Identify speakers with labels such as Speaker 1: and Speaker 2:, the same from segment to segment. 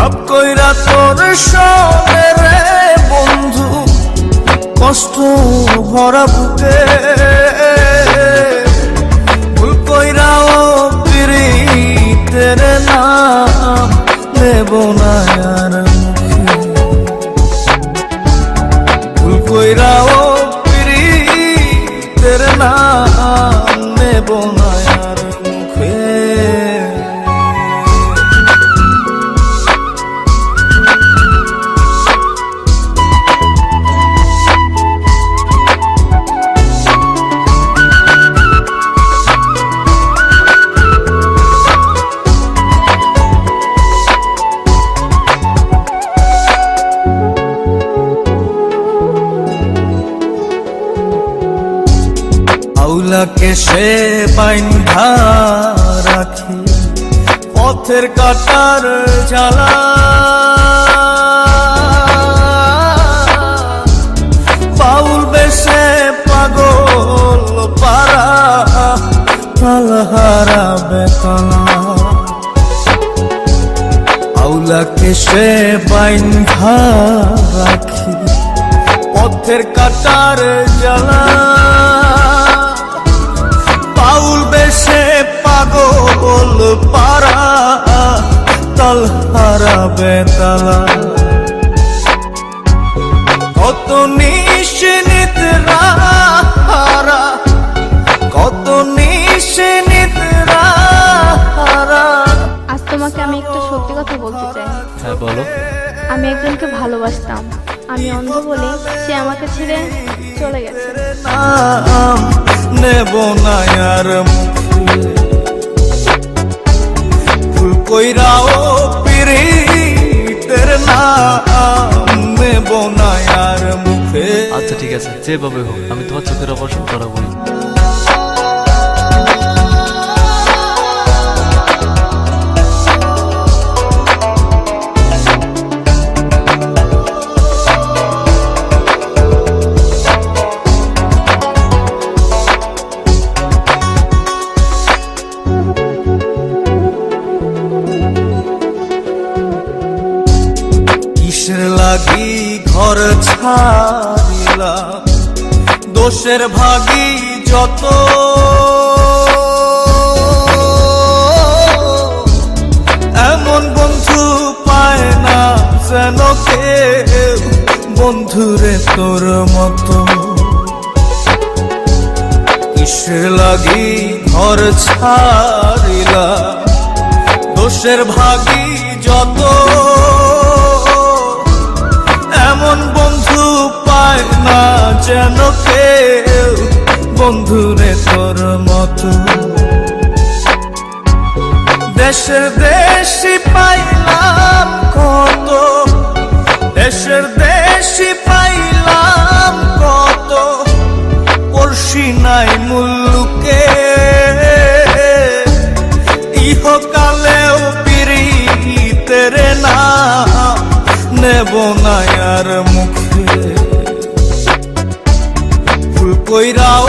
Speaker 1: ভাব কইরা তোর সঙ্গে রে বন্ধু কষ্ট ভরা বুকে ভুল কইরাও পিরিতের নাম নেব না আর মুখে ভুল কইরাও পিরিতের নাম নেব না আর মুখে আউলাকে সে বাইন্ধা রাখি পথের কাটার জ্বালা বাউল বেশে পাগল পারা তালহারা বেতনা আউলাকে সে বাইন্ধা রাখি পথের কাটার জ্বালা বাউল বেশে পাগল পারা তালহারা বেতালা কত নিশিনিতরা কত নিশিনিতরা।
Speaker 2: আজ তোমাকে আমি একটা সত্যি কথা বলতে চাই।
Speaker 3: হ্যাঁ বলো।
Speaker 2: আমি একজনকে ভালোবাসতাম, আমি অন্ধ বলে সে আমাকে ছেড়ে চলে গেছে।
Speaker 1: নেব না আর মুখে ভুল কইরাও পিরিতের নাম নেব না আর মুখে।
Speaker 3: আচ্ছা ঠিক আছে, যেভাবে হোক আমি তোমার চোখের অপারেশন করাবোই।
Speaker 1: কিসের লাগি ঘর ছাড়িলাম দোষের ভাগী যত এমন বন্ধু পায় না যেন কেউ বন্ধুরে তোর মতো। কিসের লাগি ঘর ছাড়িলাম দোষের ভাগী যত এমন বন্ধু পায় না যেন কেউ বন্ধুরে তোর মতো। দেশের দেশি পাইলাম কত দেশের দেশি পাইলাম কত পড়শি নাই মুল্লুকে ইহকালেও পিরিতের নাম নেব না আর মুখে ভুল কইরাও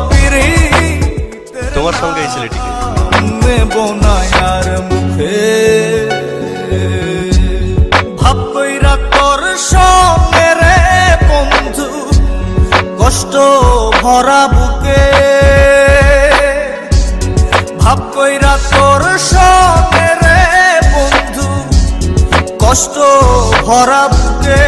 Speaker 1: পিরিতের
Speaker 4: তোমার সঙ্গে এই ছেলেটিকে
Speaker 1: নেব না আর মুখে ভাব কইরা তোর সঙ্গে রে বন্ধু কষ্ট ভরা বুকে ভাব কইরা তোর সঙ্গে রে বন্ধু কষ্ট ভরা বুকে